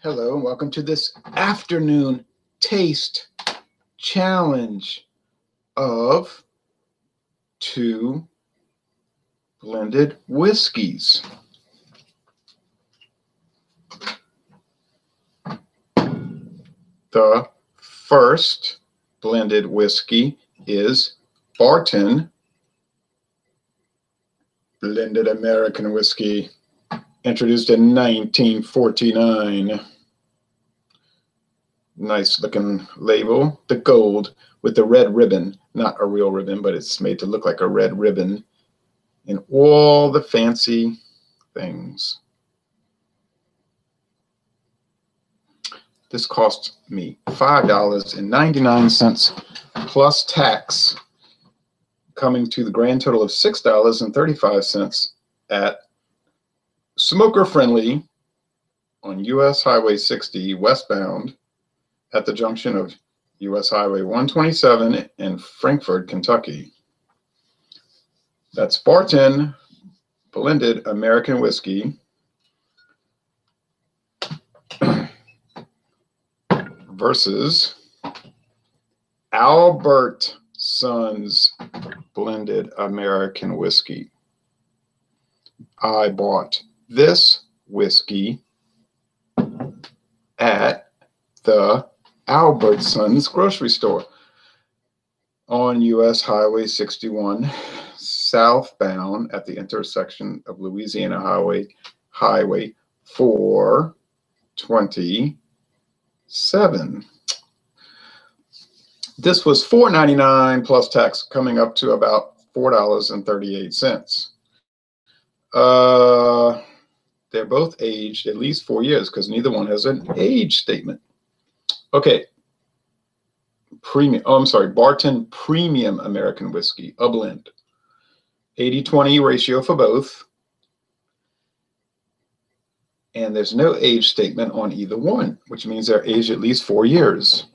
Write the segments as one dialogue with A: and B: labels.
A: Hello, and welcome to this afternoon taste challenge of 2 blended whiskeys. The first blended whiskey is Barton Blended American Whiskey, introduced in 1949. Nice looking label. The gold with the red ribbon, not a real ribbon, but it's made to look like a red ribbon, and all the fancy things. This cost me $5.99 plus tax, coming to the grand total of $6.35 at Smoker Friendly on US Highway 60 westbound at the junction of US Highway 127 in Frankfort, Kentucky. That's Barton Blended American Whiskey versus Albertsons Blended American Whiskey. I bought this whiskey at the Albertsons grocery store on US Highway 61 southbound at the intersection of Louisiana Highway 427. This was $4.99 plus tax, coming up to about $4.38. They're both aged at least 4 years because neither one has an age statement. Okay. Barton Premium American Whiskey, a blend. 80-20 ratio for both. And there's no age statement on either one, which means they're aged at least 4 years.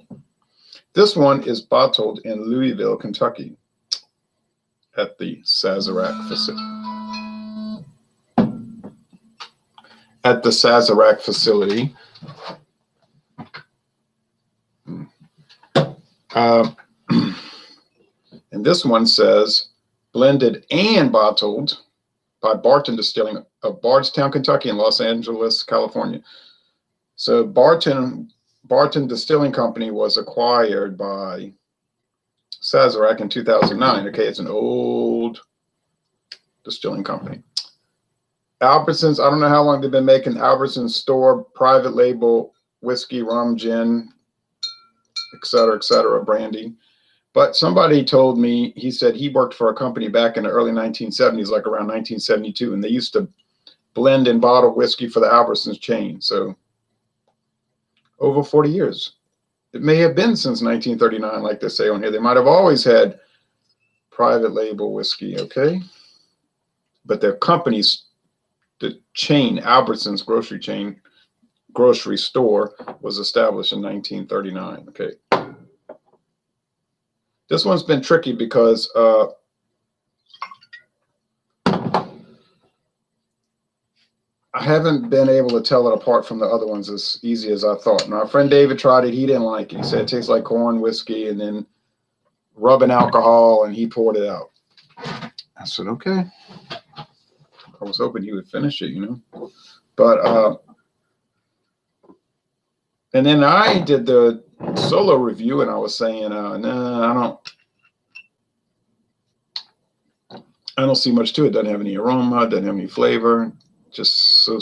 A: This one is bottled in Louisville, Kentucky at the Sazerac facility. And this one says blended and bottled by Barton Distilling of Bardstown, Kentucky and Los Angeles, California. So Barton Distilling Company was acquired by Sazerac in 2009. Okay, it's an old distilling company. Albertsons, I don't know how long they've been making Albertsons store, private label, whiskey, rum, gin, et cetera, brandy. But somebody told me, he said he worked for a company back in the early 1970s, like around 1972, and they used to blend and bottle whiskey for the Albertsons chain. So over 40 years. It may have been since 1939, like they say on here. They might have always had private label whiskey, okay? But their company's, the chain, Albertsons grocery store, was established in 1939, okay? This one's been tricky because I haven't been able to tell it apart from the other ones as easy as I thought. Now, our friend David tried it. He didn't like it. He said it tastes like corn whiskey and then rubbing alcohol, and he poured it out. I said, okay. I was hoping he would finish it, you know. But, and then I did the solo review, and I was saying, no, I don't see much to it. Doesn't have any aroma, doesn't have any flavor. Just so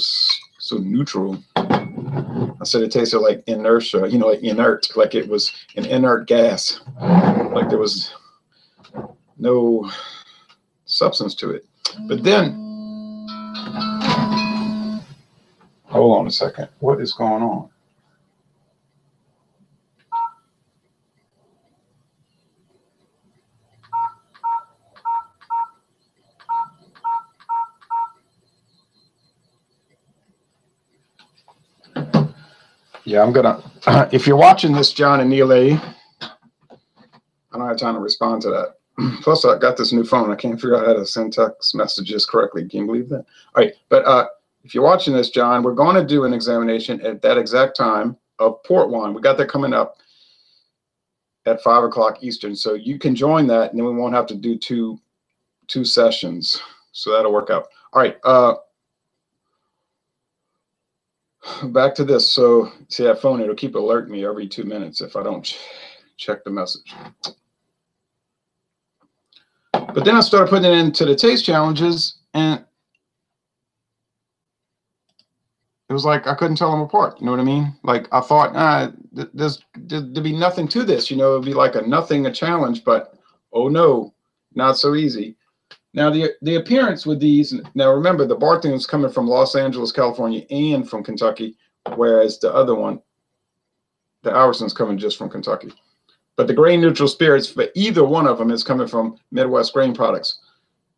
A: neutral. I said it tasted like inertia, you know, like inert, like it was an inert gas, like there was no substance to it. But then, hold on a second, what is going on? Yeah, I'm gonna, if you're watching this, John and Neil A, I don't have time to respond to that. Plus, I got this new phone. I can't figure out how to send text messages correctly. Can you believe that? All right, but if you're watching this, John, we're going to do an examination at that exact time of port wine. We got that coming up at 5 o'clock Eastern. So you can join that, and then we won't have to do two sessions. So that'll work out. All right. Back to this. So see that phone, it'll keep alerting me every 2 minutes if I don't check the message. But then I started putting it into the taste challenges, and it was like I couldn't tell them apart. You know what I mean? Like I thought, there'd be nothing to this. You know, it'd be like a challenge, but oh no, not so easy. Now the appearance with these. Now remember, the Barton is coming from Los Angeles, California, and from Kentucky, whereas the other one, the Albertsons, coming just from Kentucky. But the grain neutral spirits for either one of them is coming from Midwest Grain Products,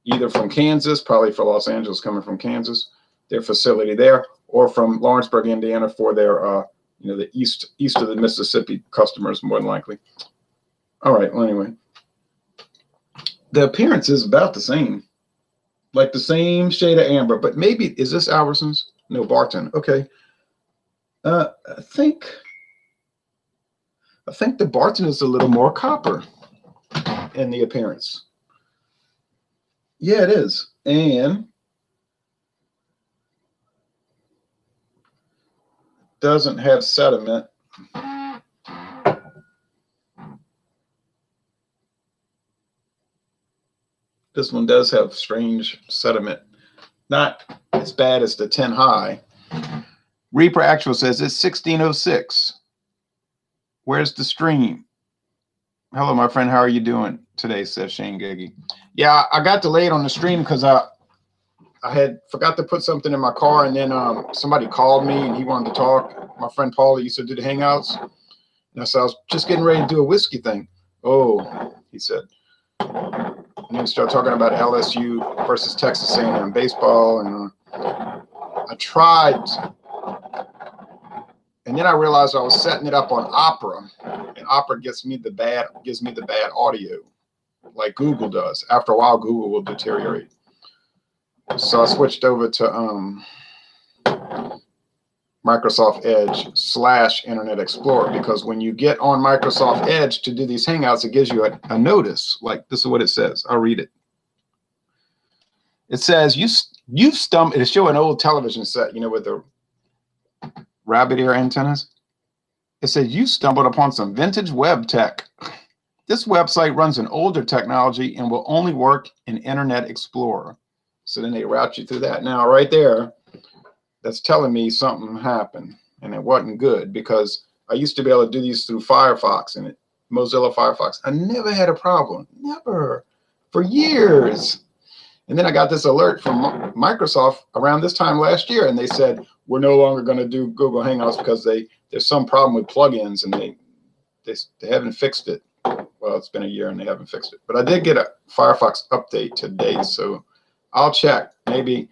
A: either from Kansas, probably for Los Angeles, coming from Kansas, their facility there, or from Lawrenceburg, Indiana, for their the east of the Mississippi customers, more than likely. All right. Well, anyway, the appearance is about the same, like the same shade of amber. But maybe is this Albertsons? No, Barton. Okay. I think the Barton is a little more copper in the appearance. Yeah, it is. And doesn't have sediment. This one does have strange sediment. Not as bad as the 10 high. Reaper Actual says it's 1606. Where's the stream? Hello, my friend. How are you doing today? Says Shane Gaggy. Yeah, I got delayed on the stream because I had forgot to put something in my car, and then somebody called me and he wanted to talk. My friend Paul, he used to do the hangouts. And I said, I was just getting ready to do a whiskey thing. Oh, he said. And then we started talking about LSU versus Texas A&M baseball, and I tried. And then I realized I was setting it up on Opera, and Opera gives me the bad audio, like Google does. After a while, Google will deteriorate. So I switched over to Microsoft Edge / Internet Explorer, because when you get on Microsoft Edge to do these Hangouts, it gives you a notice. Like this is what it says. I'll read it. It says you've stumbled. It'll show an old television set, with the rabbit ear antennas. It says you stumbled upon some vintage web tech. This website runs an older technology and will only work in Internet Explorer. So then they route you through that. Now, right there, that's telling me something happened, and it wasn't good, because I used to be able to do these through Firefox and Mozilla Firefox. I never had a problem, never, for years. And then I got this alert from Microsoft around this time last year, and they said, we're no longer going to do Google Hangouts because there's some problem with plugins, and they haven't fixed it. Well, it's been a year and they haven't fixed it. But I did get a Firefox update today, so I'll check. Maybe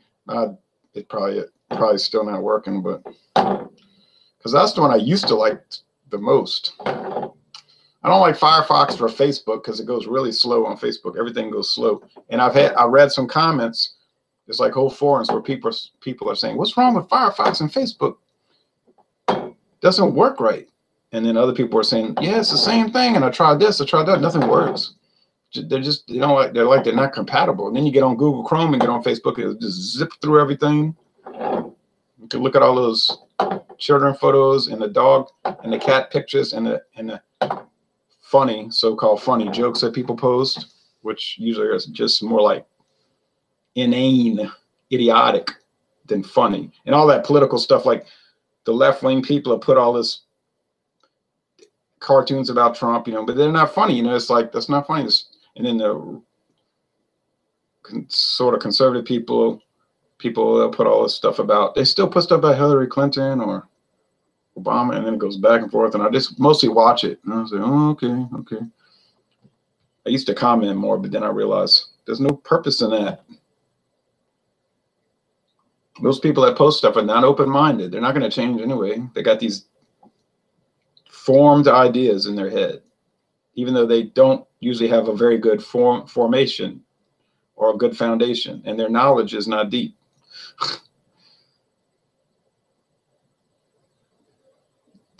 A: it probably still not working, but because that's the one I used to like the most. I don't like Firefox for Facebook because it goes really slow on Facebook. Everything goes slow. And I read some comments. There's like whole forums where people are saying, what's wrong with Firefox and Facebook? Doesn't work right. And then other people are saying, yeah, it's the same thing. And I tried this, I tried that, nothing works. They're just, they're not compatible. And then you get on Google Chrome and get on Facebook, it'll just zip through everything. You can look at all those children photos and the dog and the cat pictures and the funny, so-called funny jokes that people post, which usually are just more like inane, idiotic than funny. And all that political stuff, like the left-wing people have put all this cartoons about Trump, but they're not funny. It's like, that's not funny. And then the sort of conservative people put all this stuff about, they still put stuff about Hillary Clinton or Obama, and then it goes back and forth, and I just mostly watch it. And I was like, oh, okay. I used to comment more, but then I realized there's no purpose in that. Those people that post stuff are not open-minded. They're not going to change anyway. They got these formed ideas in their head, even though they don't usually have a very good formation or a good foundation, and their knowledge is not deep.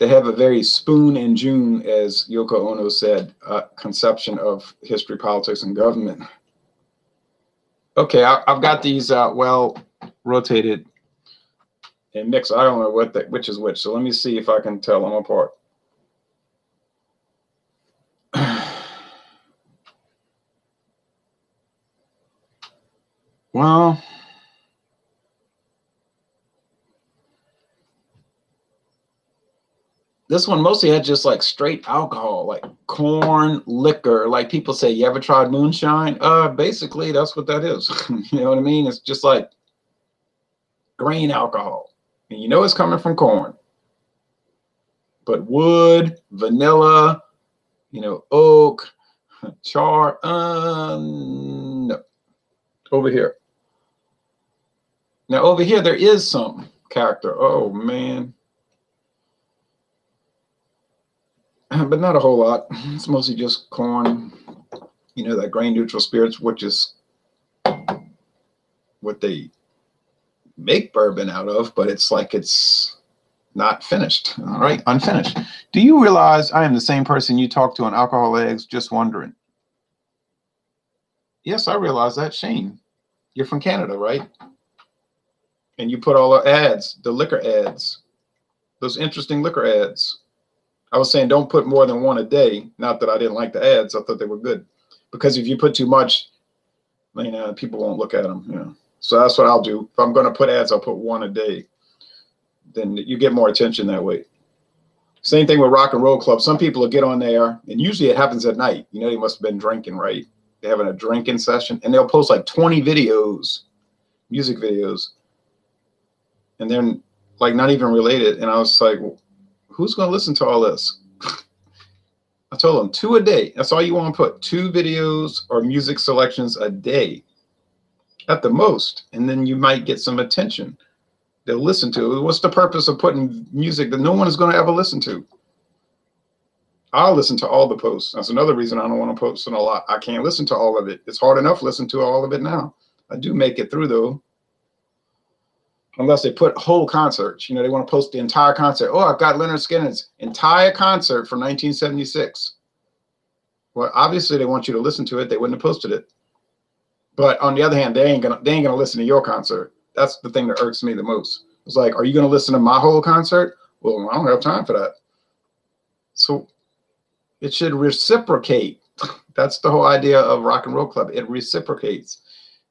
A: they have a very Spoon and June, as Yoko Ono said, conception of history, politics, and government. Okay, I've got these well rotated and mixed. I don't know which is which, so let me see if I can tell them apart. Well, this one mostly had just like straight alcohol, like corn liquor. Like people say, you ever tried moonshine? Basically, that's what that is. You know what I mean? It's just like grain alcohol. And you know it's coming from corn. But wood, vanilla, oak, char, no. Over here. Now over here, there is some character. Oh, man. But not a whole lot. It's mostly just corn, that grain neutral spirits, which is what they make bourbon out of, but it's like it's not finished. All right, unfinished. Do you realize I am the same person you talk to on Alcohol Eggs? Just wondering. Yes, I realize that. Shane, you're from Canada, right? And you put all the ads, the liquor ads, those interesting liquor ads. I was saying don't put more than one a day. Not that I didn't like the ads. I thought they were good. Because if you put too much, people won't look at them. So that's what I'll do. If I'm going to put ads, I'll put one a day. Then you get more attention that way. Same thing with Rock and Roll Club. Some people will get on there, and usually it happens at night. They must have been drinking, right? They're having a drinking session, and they'll post like 20 videos, music videos, and they're like not even related. And I was like, well, who's going to listen to all this? I told them 2 a day. That's all you want to put. 2 videos or music selections a day at the most. And then you might get some attention. They'll listen to it. What's the purpose of putting music that no one is going to ever listen to? I'll listen to all the posts. That's another reason I don't want to post in a lot. I can't listen to all of it. It's hard enough listening to all of it now. I do make it through though. Unless they put whole concerts. They want to post the entire concert. Oh, I've got Leonard Skinner's entire concert from 1976. Well, obviously they want you to listen to it. They wouldn't have posted it. But on the other hand, they ain't gonna listen to your concert. That's the thing that irks me the most. It's like, are you gonna listen to my whole concert? Well, I don't have time for that. So it should reciprocate. That's the whole idea of Rock and Roll Club. It reciprocates.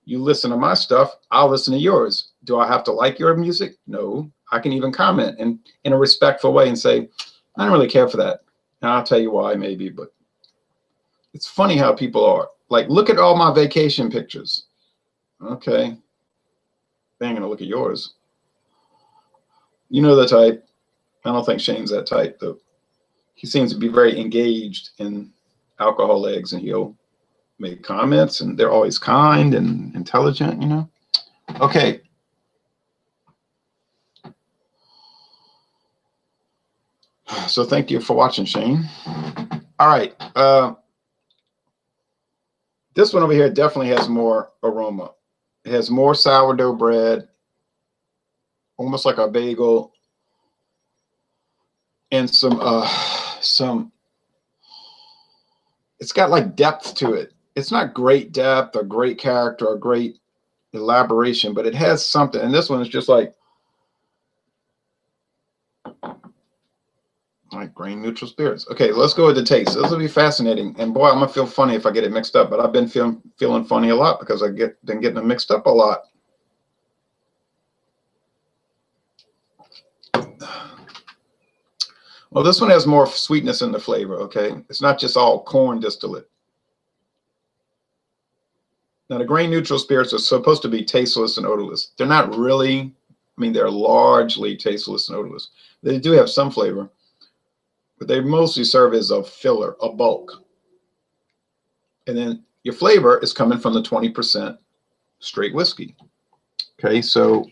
A: You listen to my stuff, I'll listen to yours. Do I have to like your music? No. I can even comment in a respectful way and say, I don't really care for that. And I'll tell you why maybe, but it's funny how people are. Like, look at all my vacation pictures. Okay. They ain't gonna look at yours. You know the type. I don't think Shane's that type, though. He seems to be very engaged in Alcohol Eggs, and he'll make comments, and they're always kind and intelligent, Okay. So thank you for watching, Shane. All right. This one over here definitely has more aroma. It has more sourdough bread, almost like a bagel, and some, it's got like depth to it. It's not great depth or great character or great elaboration, but it has something. And this one is just like grain neutral spirits. Okay, let's go with the taste. This will be fascinating. And boy, I'm gonna feel funny if I get it mixed up, but I've been feeling funny a lot because I've been getting them mixed up a lot. Well, this one has more sweetness in the flavor, okay? It's not just all corn distillate. Now, the grain neutral spirits are supposed to be tasteless and odorless. They're not really. They're largely tasteless and odorless. They do have some flavor, but they mostly serve as a filler, a bulk. And then your flavor is coming from the 20% straight whiskey. Okay, so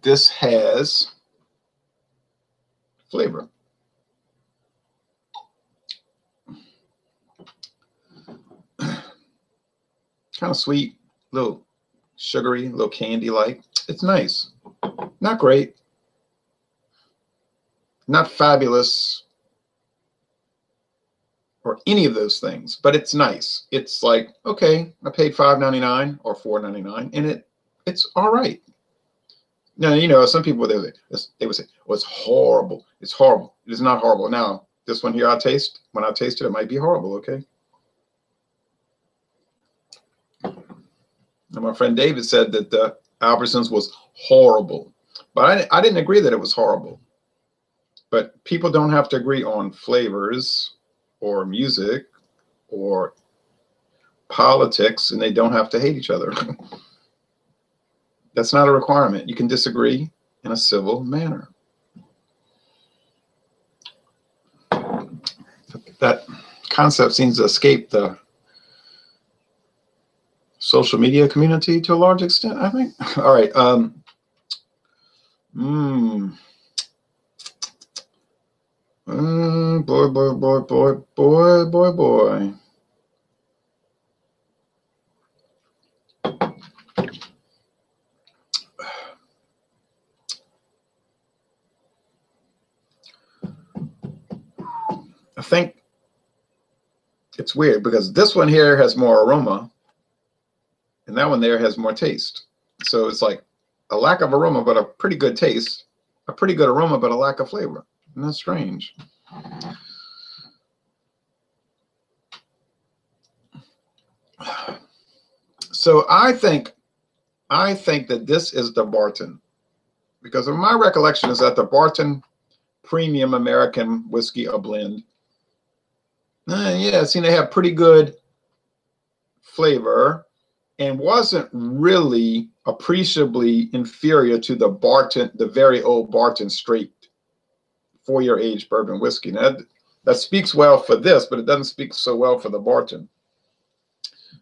A: this has flavor. Kind of sweet, little sugary, a little candy-like. It's nice. Not great. Not fabulous or any of those things, but it's nice. It's like, okay, I paid $5.99 or $4.99, and it's all right. Now, you know, some people, they would say, well, it's horrible. It's horrible. It is not horrible. Now, this one here, when I taste it, it might be horrible, okay? And my friend David said that the Albertsons was horrible, but I didn't agree that it was horrible. But people don't have to agree on flavors or music or politics, and they don't have to hate each other. That's not a requirement. You can disagree in a civil manner. That concept seems to escape the social media community to a large extent, I think. All right. Boy. I think it's weird because this one here has more aroma and that one there has more taste. So it's like a lack of aroma, but a pretty good taste, a pretty good aroma, but a lack of flavor. Isn't that strange? So I think that this is the Barton, because of my recollection is that the Barton Premium American Whiskey, a blend. Yeah, see, they have pretty good flavor and wasn't really appreciably inferior to the Barton, the very old Barton straight 4-year aged bourbon whiskey. Now, that speaks well for this, but it doesn't speak so well for the Barton.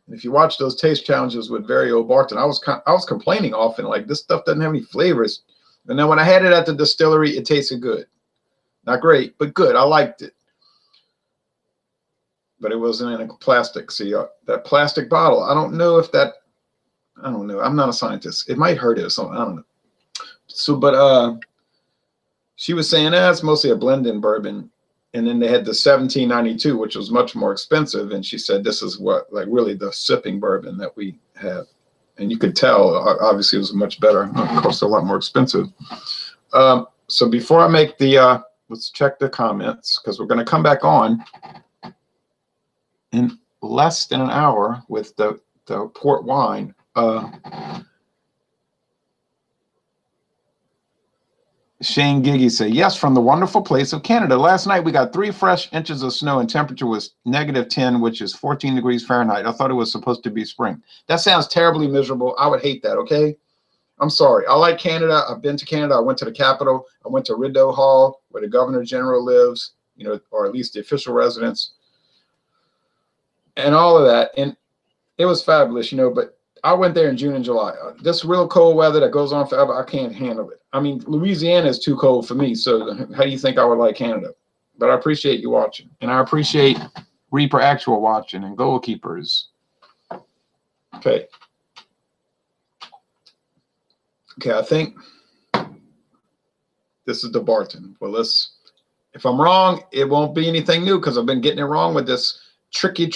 A: And if you watch those taste challenges with very old Barton, I was complaining often, like, this stuff doesn't have any flavors. And then when I had it at the distillery, it tasted good. Not great, but good. I liked it. But it wasn't in a plastic. See, that plastic bottle, I don't know. I'm not a scientist. It might hurt it or something. I don't know. So, but she was saying it's mostly a blend-in bourbon. And then they had the 1792, which was much more expensive. And she said, this is what, like, really the sipping bourbon that we have. And you could tell, obviously, it was much better. It cost a lot more expensive. So before I make the, let's check the comments, because we're going to come back on in less than an hour with the port wine. Shane Giggy said, yes, from the wonderful place of Canada. Last night we got 3 fresh inches of snow and temperature was -10, which is 14 degrees Fahrenheit. I thought it was supposed to be spring. That sounds terribly miserable. I would hate that, okay? I'm sorry. I like Canada. I've been to Canada. I went to the capital. I went to Rideau Hall, where the Governor General lives, you know, or at least the official residence, and all of that. And it was fabulous, you know, but I went there in June and July. This real cold weather that goes on forever, I can't handle it. I mean, Louisiana is too cold for me. So how do you think I would like Canada? But I appreciate you watching. And I appreciate Reaper Actual watching and Goalkeepers. Okay. Okay, I think this is the Barton. Well, if I'm wrong, it won't be anything new because I've been getting it wrong with this tricky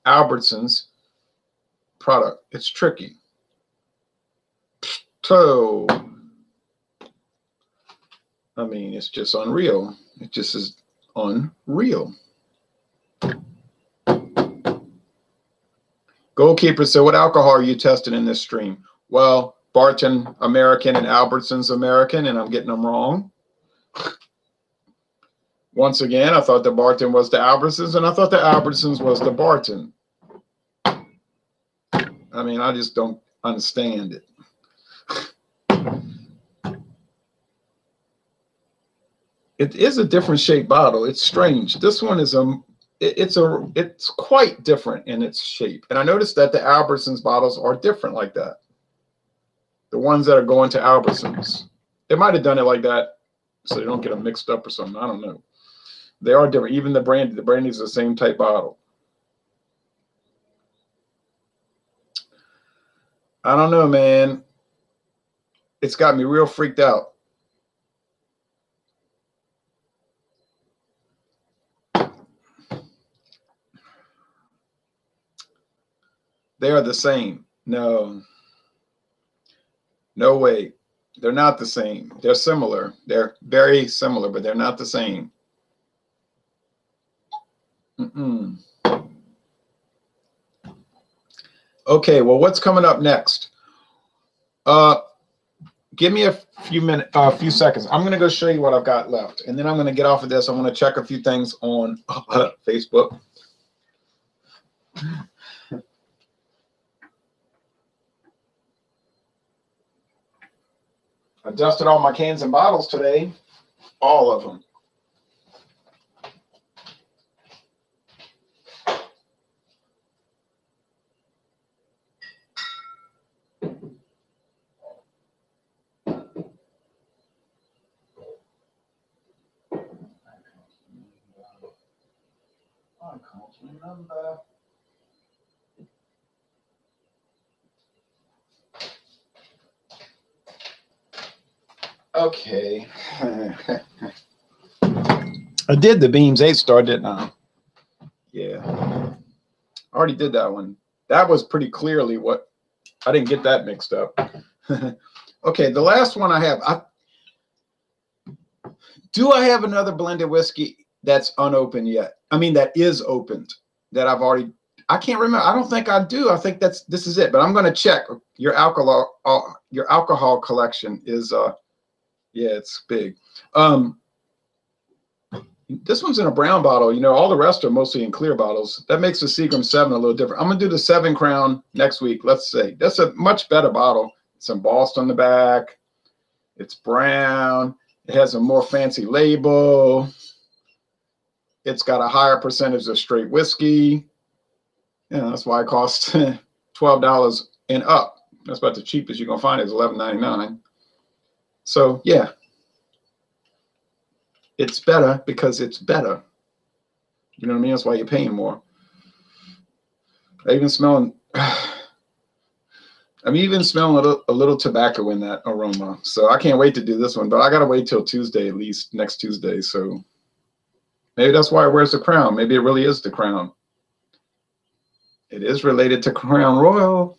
A: Albertsons product. It's tricky. So, I mean, it's just unreal. It just is unreal. Goalkeeper said, what alcohol are you testing in this stream? Well, Barton American and Albertsons American, and I'm getting them wrong. Once again, I thought the Barton was the Albertsons, and I thought the Albertsons was the Barton. I mean, I just don't understand it. It is a different shaped bottle. It's strange. This one is it's quite different in its shape. And I noticed that the Albertsons bottles are different like that. The ones that are going to Albertsons. They might have done it like that so they don't get them mixed up or something. I don't know. They are different. Even the brandy is the same type bottle. I don't know, man. It's got me real freaked out. They are the same. No. No way. They're not the same. They're similar. They're very similar, but they're not the same. Mm-mm. Okay, well, what's coming up next? Give me a few seconds. I'm going to go show you what I've got left, and then I'm going to get off of this. I'm going to check a few things on Facebook. I dusted all my cans and bottles today, all of them. I can't remember. Okay. I did the Beams 8-star, didn't I? Yeah. I already did that one. That was pretty clearly what, I didn't get that mixed up. Okay, the last one I have. Do I have another blended whiskey that's unopened yet? I mean, that is opened, that I've already, I can't remember. I don't think I do. I think this is it, but I'm going to check. Your alcohol collection is, yeah, it's big. This one's in a brown bottle. You know, all the rest are mostly in clear bottles. That makes the Seagram 7 a little different. I'm going to do the 7 Crown next week. Let's say that's a much better bottle. It's embossed on the back. It's brown. It has a more fancy label. It's got a higher percentage of straight whiskey. Yeah, that's why it costs $12 and up. That's about the cheapest you're going to find is $11.99. So, yeah. It's better because it's better. You know what I mean? That's why you're paying more. I'm even smelling a little tobacco in that aroma. So I can't wait to do this one, but I got to wait till Tuesday, at least next Tuesday. So maybe that's why it wears the crown. Maybe it really is the crown. It is related to Crown Royal.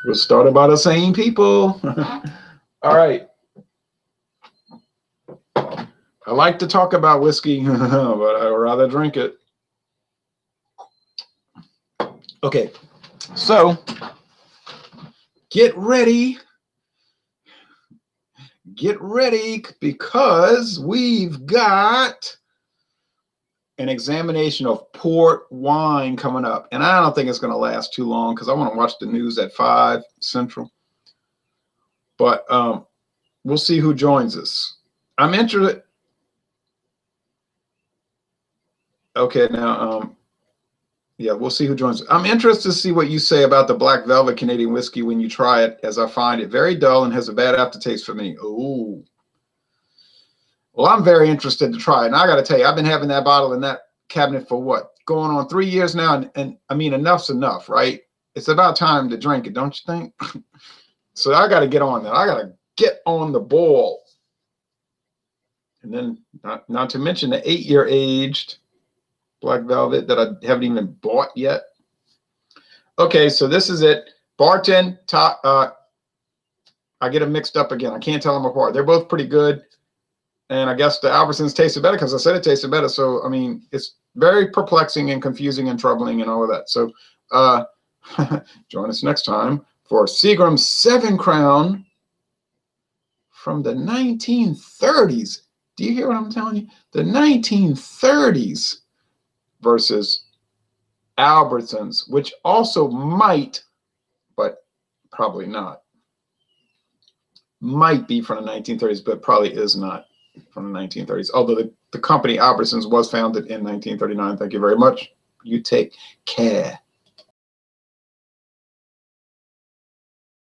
A: It was started by the same people. All right. I like to talk about whiskey, but I'd rather drink it. Okay, so get ready. Get ready because we've got an examination of port wine coming up. And I don't think it's going to last too long because I want to watch the news at 5 Central. But we'll see who joins us. I'm interested. Okay, now, yeah, we'll see who joins. I'm interested to see what you say about the Black Velvet Canadian whiskey when you try it, as I find it very dull and has a bad aftertaste for me. Ooh. Well, I'm very interested to try it. And I got to tell you, I've been having that bottle in that cabinet for what? Going on 3 years now. And I mean, enough's enough, right? It's about time to drink it, don't you think? So I got to get on that. I got to get on the ball. And then not to mention the 8-year aged Black Velvet that I haven't even bought yet. Okay, so this is it. Barton, I get them mixed up again. I can't tell them apart. They're both pretty good. And I guess the Albertsons tasted better because I said it tasted better. So, I mean, it's very perplexing and confusing and troubling and all of that. So, join us next time for Seagram 7 Crown from the 1930s. Do you hear what I'm telling you? The 1930s. Versus Albertsons, which also might, but probably not, might be from the 1930s, but probably is not from the 1930s. Although the company Albertsons was founded in 1939. Thank you very much. You take care.